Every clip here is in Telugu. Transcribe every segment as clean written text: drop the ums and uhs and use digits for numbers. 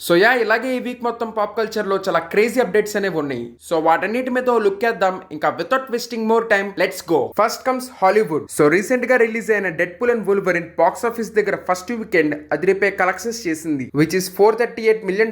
సో ఇలాగే ఈ వీక్ మొత్తం పాప్ కల్చర్ లో చాలా క్రేజీ అప్డేట్స్ అనేవి ఉన్నాయి. సో వాటన్నిటి మీద లుక్ చేద్దాం. ఇంకా without wasting more time let's go. First comes Hollywood. So recent గా రిలీజ్ అయిన Deadpool and Wolverine box office దగ్గర ఫస్ట్ వీకెండ్ అదిరిపే కలెక్షన్స్ చేసింది, which is $438 million.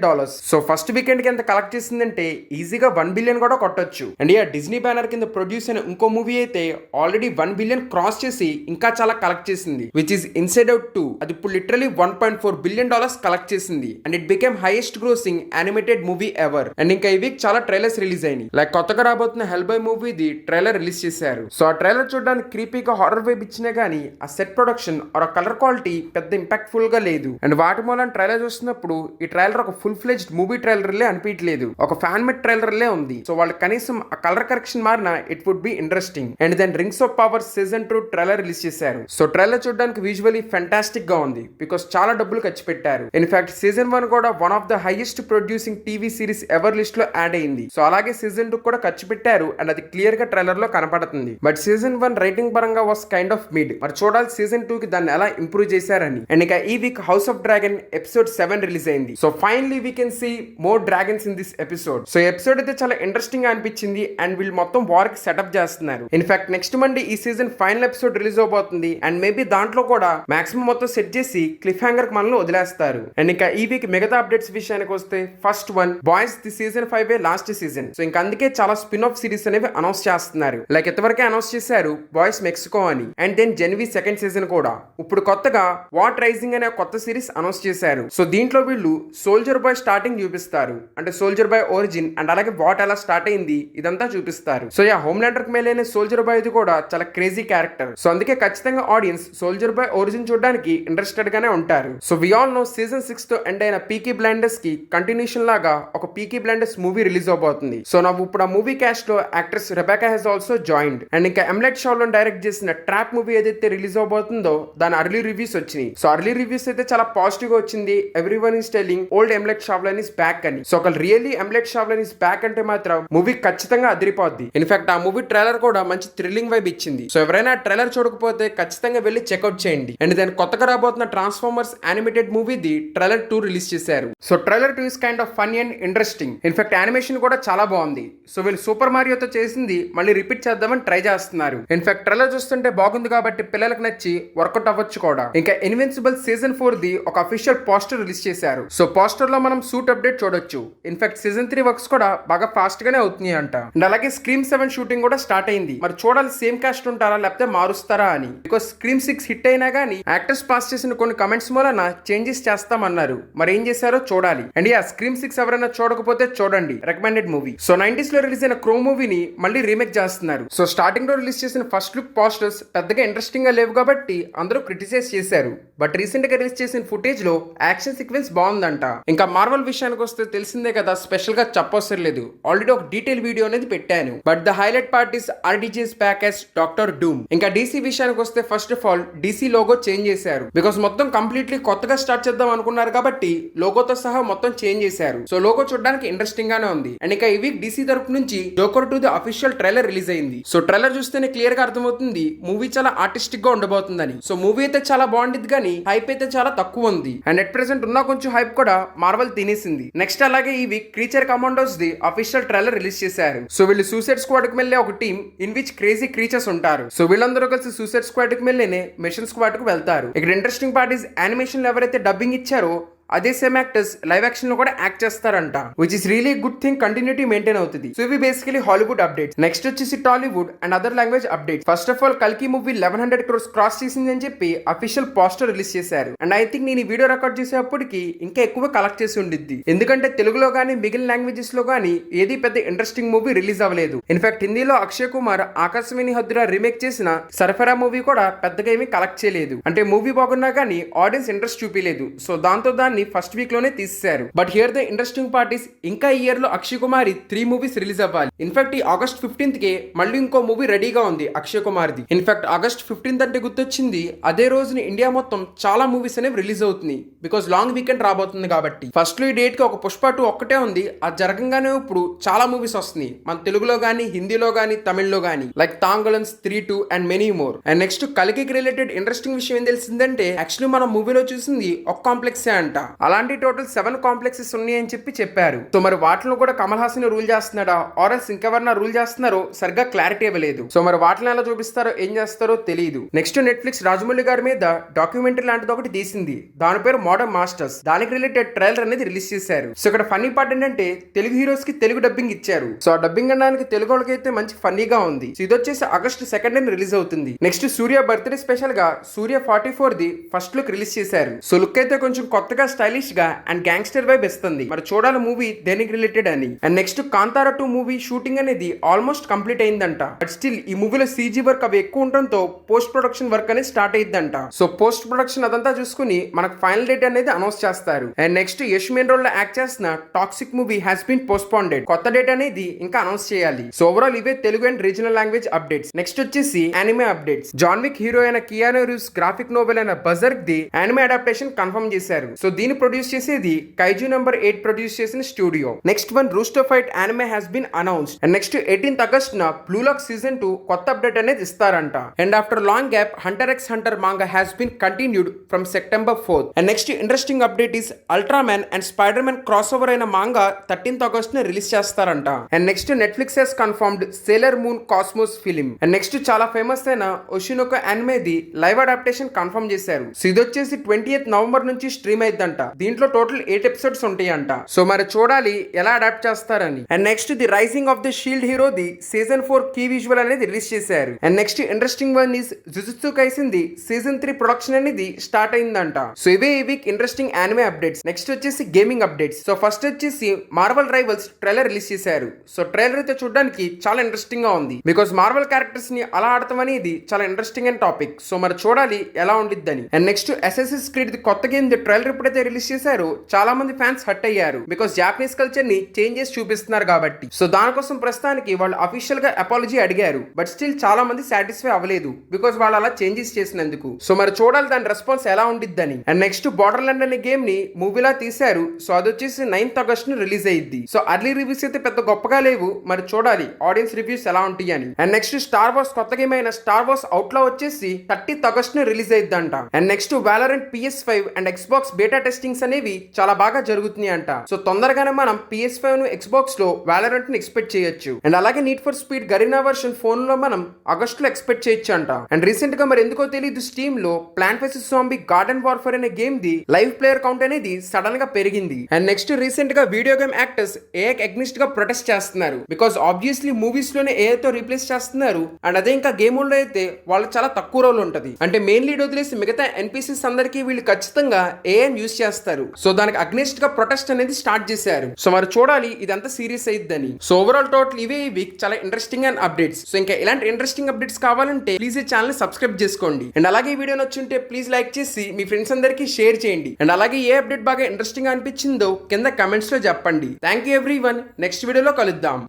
So first weekend కి ఎంత కలెక్ట్ చేసిందంటే ఈజీగా $1 billion కూడా కొట్టొచ్చు. అండ్ డిజ్నీ బ్యానర్ కింద ప్రొడ్యూస్ అయిన ఇంకో మూవీ అయితే ఆల్రెడీ $1 billion క్రాస్ చేసి ఇంకా చాలా కలెక్ట్ చేసింది, విచ్ ఇస్ ఇన్సైడ్ అవుట్ 2. అది ఇప్పుడు లిటరలీ $1.4 billion కలెక్ట్ చేసింది and it became highest grossing animated movie ever. And ఇంకా ఈ వీక్ చాలా ట్రైలర్స్ రిలీజ్ అయినాయి. లైక్ కొత్తగా రాబోతున్న హెల్ బాయ్ మూవీది ట్రైలర్ రిలీజ్ చేశారు. సో ఆ ట్రైలర్ చూడడానికి క్రీపీగా హారర్ వైబ్ ఇచ్చినా గానీ ఆ set production or colour quality పెద్ద ఇంపాక్ట్ఫుల్ గా లేదు. అండ్ వాటి మూలం ట్రైలర్ చూస్తున్నప్పుడు ఈ ట్రైలర్ ఒక ఫుల్ ఫ్లెజ్డ్ మూవీ ట్రైలర్ లే అనిపించలేదు, ఒక ఫ్యాన్ మేడ్ ట్రైలర్ లే ఉంది. సో వాళ్ళు కనీసం ఆ కలర్ కరెక్షన్ మారినా it would be interesting. And then Rings of Power season 2 trailer release చేశారు. సో ట్రైలర్ చూడడానికి విజువల్లీ ఫెంటాస్టిక్ గా ఉంది బికాస్ చాలా డబ్బులు ఖర్చు పెట్టారు. ఇన్ఫాక్ట్ సీజన్ 1 కూడా one of the highest producing TV series ever list లో యాడ్ అయింది. సో అలాగే సీజన్ 2 కూడా ఖర్చు పెట్టారు అండ్ అది క్లియర్ గా ట్రైలర్ లో కనపడుతుంది. బట్ సీజన్ 1 రైటింగ్ పరంగా వాస్ కైండ్ ఆఫ్ మిడ్. మరి చూడాలి సీజన్ 2 కి దాన్ని ఎలా ఇంప్రూవ్ చేశారని. అండ్ ఇక ఈ week House of Dragon episode 7 release అయింది. So finally we can see more dragons in this episode. So episode అయితే చాలా ఇంట్రెస్టింగ్ గా అనిపించింది అండ్ వీళ్ళు మొత్తం వార్ కి సెటప్ చేస్తున్నారు. ఇన్ఫాక్ట్ నెక్స్ట్ మండే ఈ సీజన్ ఫైనల్ ఎపిసోడ్ రిలీజ్ అవబోతుంది అండ్ మేబీ దాంట్లో కూడా మాక్సిమం మొత్తం సెట్ చేసి క్లిఫ్ హ్యాంగర్ మనల్ని వదిలేస్తారు. అండ్ ఇంకా ఈ వీక్ మిగతా అప్డేట్స్ విషయానికి వస్తే first one boys the season 5 last season. So ఇంకా అందుకే చాలా స్పిన్ ఆఫ్ సిరీస్ అనేవి అనౌన్స్ చేస్తున్నారు. లైక్ ఇంతవరకే అనౌన్స్ చేశారు బాయ్స్ మెక్సికో అని అండ్ దెన్ జెన్వి సెకండ్ సీజన్ కూడా. ఇప్పుడు కొత్తగా వాట్ రైజింగ్ అనే కొత్త సిరీస్ అనౌన్స్ చేశారు. సో దీంట్లో వీళ్ళు సోల్జర్ బాయ్ స్టార్టింగ్ చూపిస్తారు, అంటే సోల్జర్ బాయ్ ఒరిజిన్ అండ్ అలాగే వాట్ ఎలా స్టార్ట్ అయింది ఇదంతా చూపిస్తారు. సో హోమ్లాండర్ కి మేలైన సోల్జర్ బాయ్ ఇది కూడా చాలా క్రేజీ క్యారెక్టర్. సో అందుకే ఖచ్చితంగా ఆడియన్స్ సోల్జర్ బాయ్ ఒరిజిన్ చూడడానికి ఇంట్రెస్టెడ్ గానే ఉంటారు. So we all know season 6 తో ఎండ్ అయిన పీకీ బ్లైండర్స్ కి కంటిన్యూషన్ లాగా ఒక పీకీ బ్లైండర్స్ మూవీ రిలీజ్ అవబోతుంది. సో నాకు ఇప్పుడు ఆ మూవీ క్యాస్ట్ లో actress Rebecca has also joined. And ఇంకా ఎంలెట్ షాలో డైరెక్ట్ చేసిన ట్రాప్ మూవీ ఏదైతే రిలీజ్ అవబోతుందో దాని అర్లీ రివ్యూస్ వచ్చినాయి. సో అర్లీ రివ్యూస్ అయితే చాలా పాజిటివ్ గా వచ్చింది. Everyone is telling old M Night Shyamalan is back అని. సో ఒక really M Night Shyamalan is back అంటే మాత్రం మూవీ ఖచ్చితంగా అదిరిపోద్ది. ఇన్ఫాక్ట్ ఆ మూవీ ట్రైలర్ కూడా మంచి థ్రిల్లింగ్ వైబ్ ఇచ్చింది. సో ఎవరైనా ట్రైలర్ చూడకపోతే ఖచ్చితంగా వెళ్ళి చెక్అౌట్ చేయండి. అండ్ దాని కొత్తగా రాబోతున్న ట్రాన్స్ఫార్మర్స్ యానిమేటెడ్ మూవీది ట్రైలర్ 2 రిలీజ్ చేశారు. So trailer 2 is kind of fun and interesting. In fact animation కూడా చాలా బాగుంది. సో వీళ్ళు సూపర్ మారియోతో చేసింది మళ్ళీ రిపీట్ చేద్దామని ట్రై చేస్తున్నారు. ఇన్ఫాక్ట్ ట్రైలర్ చూస్తుంటే బాగుంది కాబట్టి పిల్లలకు నచ్చి వర్కౌట్ అవ్వచ్చు కూడా. ఇంకా ఇన్విన్సిబుల్ సీజన్ 4 ది ఒక అఫీషియల్ పోస్టర్ రిలీజ్ చేశారు. సో పోస్టర్ లో మనం సూట్ అప్డేట్ చూడొచ్చు. ఇన్ఫాక్ట్ సీజన్ 3 వర్క్స్ కూడా బాగా ఫాస్ట్ గానే అవుతున్నాయి అంట. అండ్ అలాగే స్క్రీమ్ 7 షూటింగ్ కూడా స్టార్ట్ అయింది. మరి చూడాలి సేమ్ కాస్ట్ ఉంటారా లేకపోతే మారుస్తారా అని. బికాస్ స్క్రీమ్ 6 హిట్ అయినా గానీ యాక్టర్స్ పాస్ చేసిన కొన్ని కమెంట్స్ మూలన చేంజెస్ చేస్తామన్నారు. మరి ఏం చేశారో చూడాలి. అండ్ స్క్రీమ్ 6 ఎవరైనా చూడకపోతే చూడండి, రికమెండెడ్ మూవీ. సో 90s లో రిలీజ్ అయిన క్రో మూవీని మళ్ళీ రీమేక్ చేస్తున్నారు. సో స్టార్టింగ్ లో రిలీజ్ చేసిన ఫస్ట్ లుక్ పోస్టర్స్ పెద్దగా ఇంట్రెస్టింగ్ గా లేవు కాబట్టి అందరూ క్రిటిసైజ్ చేశారు. బట్ రీసెంట్ గా రిలీజ్ చేసిన ఫుటేజ్ లో యాక్షన్ సీక్వెన్స్ బాగుందంట. ఇంకా మార్వల్ విషయానికి వస్తే తెలిసిందే కదా, స్పెషల్ గా చెప్పవసరం లేదు. ఆల్రెడీ ఒక డీటెయిల్ వీడియో అనేది పెట్టాను. But the highlight part is RDJ's back as Doctor Doom. ఇంకా DC విషయానికి వస్తే first of all DC logo change చేశారు. బికాస్ మొత్తం కంప్లీట్లీ కొత్తగా స్టార్ట్ చేద్దాం అనుకున్నారు కాబట్టి లోగోతో సహా మొత్తం చేంజ్ చేశారు. సో లోగో చూడడానికి ఇంట్రెస్టింగ్ గానే ఉంది. అండ్ ఇంకా ఈ వీక్ DC తరపు నుంచి joker 2 the official trailer release అయింది. సో ట్రైలర్ చూస్తేనే క్లియర్ గా అర్థమవుతుంది మూవీ చాలా ఆర్టిస్టిక్ గా ఉండబోతుందని. సో మూవీ అయితే చాలా బాగుంటుంది కానీ హైప్ అయితే చాలా తక్కువ ఉంది. అండ్ అట్ ప్రెసెంట్ ఉన్న కొంచెం హైప్ కూడా మార్వల్ తినేసింది. నెక్స్ట్ అలాగే ఈ week creature commandos the official trailer release చేశారు. సో వీళ్ళు సూసైడ్ స్క్వాడ్ కి వెళ్ళే ఒక team in which crazy creatures ఉంటారు. సో వీళ్ళందరూ కలిసి సూసైడ్ స్క్వాడ్ కి వెళ్ళేనే మిషన్ స్క్వాడ్ కు వెళ్తారు. ఇక్కడ ఇంట్రెస్టింగ్ పార్ట్ ఇస్ యానిమేషన్ ఎవరైతే డబ్బింగ్ ఇచ్చారో అదే సేమ్ యాక్టర్స్ లైవ్ యాక్షన్ లో కూడా యాక్ట్ చేస్తారంట, which is really good thing. Continuity maintain అవుతుంది. సో ఇవి బేసికలీ హాలీవుడ్ అప్డేట్స్. నెక్స్ట్ వచ్చేసి Tollywood and other language update. First of all కల్కి మూవీ 1100 crores క్రాస్ చేసింది అని చెప్పి అఫీషియల్ పోస్టర్ రిలీజ్ చేశారు. అండ్ ఐ థింక్ నేను ఈ వీడియో రికార్డ్ చేసేప్పటికి ఇంకా ఎక్కువ కలెక్ట్ చేసి ఉండిద్ది. ఎందుకంటే తెలుగులో గానీ మిగిలిన లాంగ్వేజెస్ లో గానీ ఏది పెద్ద ఇంట్రెస్టింగ్ మూవీ రిలీజ్ అవ్వలేదు. ఇన్ఫాక్ట్ హిందీలో అక్షయ్ కుమార్ ఆకాశవాణి హద్దురా రీమేక్ చేసిన సరఫరా మూవీ కూడా పెద్దగా ఏమీ కలెక్ట్ చేయలేదు. అంటే మూవీ బాగున్నా కానీ ఆడియన్స్ ఇంట్రెస్ట్ చూపించలేదు. సో దాంతో దాన్ని ఫస్ట్ వీక్ లోనే తీసేశారు. But here the interesting part is ఇంకా ఈ ఇయర్ లో అక్షయ్ కుమార్ 3 మూవీస్ రిలీజ్ అవ్వాలి. ఇన్ఫాక్ట్ ఈ August 15th కి మళ్ళీ ఇంకో మూవీ రెడీగా ఉంది Akshay Kumar the. In fact August 15th అంటే గుర్తొచ్చింది, అదే రోజుని ఇండియా మొత్తం చాలా మూవీస్ అనేవి రిలీజ్ అవుతుంది. బికాస్ లాంగ్ వీకెండ్ రాబోతుంది కాబట్టి. ఫస్ట్ లో ఈ డేట్ కి ఒక పుష్ప 2 ఒక్కటే ఉంది. అది జరగంగానే ఇప్పుడు చాలా మూవీస్ వస్తున్నాయి మన తెలుగులో గానీ హిందీలో గానీ తమిళ్లో గానీ. లైక్ తాంగలన్స్ 3-2 and many more. And next కలికి రిలేటెడ్ ఇంట్రెస్టింగ్ విషయం ఏం తెలిసిందంటే యాక్చువల్లీ మనం మూవీలో చూసింది ఒక కాంప్లెక్సే అంట. అలాంటి టోటల్ 7 కాంప్లెక్సెస్ ఉన్నాయి అని చెప్పారు. సో మరి వాటిలో కూడా కమల్ హాసన్ రూల్ చేస్తున్నాడా ఆర్ఎల్స్ ఇంకెవరన్నా రూల్ చేస్తున్నారో సరిగ్గా క్లారిటీ ఇవ్వలేదు. సో మరి వాటిని ఎలా చూపిస్తారో ఏం చేస్తారో తెలియదు. నెక్స్ట్ నెట్ఫ్లిక్స్ రాజమౌళి గారి మీద డాక్యుమెంటరీ లాంటిది ఒకటి తీసింది. దాని పేరు మోడర్న్ మాస్టర్స్. దానికి రిలేటెడ్ ట్రైలర్ అనేది రిలీజ్ చేశారు. సో ఇక్కడ ఫన్నీ పార్ట్ ఏంటంటే తెలుగు హీరోస్ కి తెలుగు డబ్బింగ్ ఇచ్చారు. సో ఆ డబ్బింగ్ అనడానికి తెలుగు వాళ్ళకి అయితే మంచి ఫన్నీగా ఉంది. సో ఇది వచ్చేసి ఆగస్ట్ 2nd రిలీజ్ అవుతుంది. నెక్స్ట్ సూర్య బర్త్డే స్పెషల్ గా సూర్య 44 ది ఫస్ట్ లుక్ రిలీజ్ చేశారు. సో లుక్ అయితే కొంచెం కొత్తగా స్టైలిష్ గా అండ్ గ్యాంగ్స్టర్ వైబ్ ఇస్తుంది. మరి చూడాలి మూవీ దేనికి రిలేటెడ్ అని. And next Kantara 2 movie shooting అనేది ఆల్మోస్ట్ కంప్లీట్ అయిందంట. బట్ స్టిల్ ఈ మూవీలో సీజీ వర్క్ అవి ఎక్కువ ఉండడంతో పోస్ట్ ప్రొడక్షన్ వర్క్ అనేది స్టార్ట్ అయ్యిందంట. సో పోస్ట్ ప్రొడక్షన్ అదంతా చూసుకుని మనకు ఫైనల్ డేట్ అనేది అనౌన్స్ చేస్తారు. And next Yash main role లో యాక్ట్ చేసిన Toxic movie has been postponed. కొత్త డేట్ అనేది ఇంకా అనౌన్స్ చేయాలి. సో ఓవరాల్ ఇవే Telugu and regional language updates. Next వచ్చేసి anime updates. John Wick hero అయిన కియానూ రీవ్స్ గ్రాఫిక్ నోవెల్ అయిన బజర్గ్ ది యానిమే అడాప్టేషన్ కన్ఫర్మ్ చేశారు. సో దీన్ని ప్రొడ్యూస్ చేసేది కైజు నంబర్ 8 ప్రొడ్యూస్ చేసిన studio. Next one Rooster Fight anime has been announced. And next 18th August న బ్లూ లాక్ సీజన్ 2 కొత్త అప్డేట్ అనేది ఇస్తారంట. And after long gap Hunter X Hunter manga has been continued from September 4th. And next interesting update is Ultraman and spider man cross over అయిన మాంగా 13th August న రిలీజ్ చేస్తారంట. And next Netflix has confirmed Sailor Moon Cosmos film. And next చాలా ఫేమస్ అయిన ఒషినోకో యానిమే ది లైవ్ అడాప్టేషన్ కన్ఫర్మ్ చేశారు. సో ఇది వచ్చేసి 20th November నుంచి స్ట్రీమ్ అయిద్దంట. దీంట్లో టోటల్ 8 ఎపిసోడ్స్ ఉంటాయంట. సో మరి చూడాలి ఎలా అడాప్ట్ చేస్తారని. And next the Rising of the Shield Hero the season 4 key visual అనేది రిలీజ్ చేశారు. And next interesting one is Jujutsu Kaisen the season 3 production అనేది స్టార్ట్ అయిందంట. సో ఇవే ఈ week interesting anime updates. Next వచ్చేసి గేమింగ్ అప్డేట్స్. సో ఫస్ట్ వచ్చేసి మార్వెల్ రైవల్స్ ట్రైలర్ రిలీజ్ చేశారు. సో ట్రైలర్ అయితే చూడడానికి చాలా ఇంట్రెస్టింగ్ గా ఉంది. బికాస్ మార్వెల్ క్యారెక్టర్స్ ని అలా ఆడతాం అనేది చాలా ఇంట్రెస్టింగ్ అండ్ టాపిక్. సో మరి చూడాలి ఎలా ఉండిద్దని. అండ్ నెక్స్ట్ అసాసిన్స్ క్రీడ్ ది కొత్త గేమ్ ది ట్రైలర్ ఎప్పుడైతే రిలీజ్ చేశారో చాలా మంది ఫ్యాన్స్ హర్ట్ అయ్యారు. బికాస్ జాపనీస్ కల్చర్ ని చేంజెస్ చూపిస్తున్నారు కాబట్టి. సో దానికోసం ప్రస్తుతానికి వాళ్ళు అఫీషియల్ గా అపాలజీ అడిగారు. బట్ స్టిల్ చాలా మంది సాటిస్ఫై అవ్వలేదు బికాస్ వాళ్ళు అలా చేంజెస్ చేసినందుకు. సో మరి చూడాలి దాని రెస్పాన్స్ ఎలా ఉండిద్దని. అండ్ నెక్స్ట్ బార్డర్ ల్యాండ్ అనే గేమ్ ని మూవీలా తీశారు. సో అది వచ్చేసి 9th August ని రిలీజ్ అయ్యింది. సో అర్లీ రివ్యూస్ అయితే పెద్ద గొప్పగా లేవు. మరి చూడాలి ఆడియన్స్ రివ్యూస్ ఎలా ఉంటాయి అని. అండ్ నెక్స్ట్ స్టార్ వార్స్ కొత్త గేమ్ అయిన స్టార్ వార్స్ అవుట్లా వచ్చేసి 30th August ని రిలీజ్ అయ్యిద్దంట. And next Valorant PS5 and Xbox beta testings అనేవి చాలా బాగా జరుగుతున్నాయి అంట. సో తొందరగానే మనం PS5 ను Xbox లో వాలరెంట్ ని ఎక్స్పెక్ట్ చేయొచ్చు. అండ్ అలాగే need for speed Garena version phone లో మనం ఆగస్ట్ లో ఎక్స్పెక్ట్ చేయొచ్చు అంట. అండ్ రీసెంట్ గా మరి ఎందుకో తెలియదు స్టీమ్ లో plant versus zombie garden warfare అనే గేమ్ ది లైవ్ ప్లేయర్ కౌంట్ అనేది సడన్ గా పెరిగింది. అండ్ నెక్స్ట్ రీసెంట్ గా video game actors AI against గా ప్రొటెస్ట్ చేస్తున్నారు. బికాస్ ఆబ్వియస్లీ మూవీస్ లోనే AI తో రీప్లేస్ చేస్తున్నారు. అండ్ అదే ఇంకా గేమ్ లో అయితే వాళ్ళు చాలా తక్కువ రోల్ ఉంటది. అంటే మెయిన్ లీడ్ వదిలేసి మిగతా NPCs అందరికీ వీళ్ళు ఖచ్చితంగా AI యూస్ చేస్తారు. సో దానికి అగ్నిస్ట్ గా ప్రొటెస్ట్ అనేది స్టార్ట్ చేశారు. సో మరి చూడాలి ఇదంతా సీరియస్ అయ్యిద్దని. సో ఓవరాల్ టోటల్ ఇవే ఈ వీక్ చాలా ఇంట్రెస్టింగ్ అండ్ అప్డేట్స్. సో ఇంకా ఇలాంటి ఇంట్రెస్టింగ్ అప్డేట్స్ కావాలంటే ప్లీజ్ ఈ ఛానల్ ని సబ్స్క్రైబ్ చేసుకోండి. అండ్ అలాగే ఈ వీడియో నచ్చుంటే ప్లీజ్ లైక్ చేసి మీ ఫ్రెండ్స్ అందరికీ షేర్ చేయండి. అండ్ అలాగే ఏ అప్డేట్ బాగా ఇంట్రెస్టింగ్ గా అనిపించిందో కింద కమెంట్స్ లో చెప్పండి. Thank you everyone. నెక్స్ట్ వీడియోలో కలుద్దాం.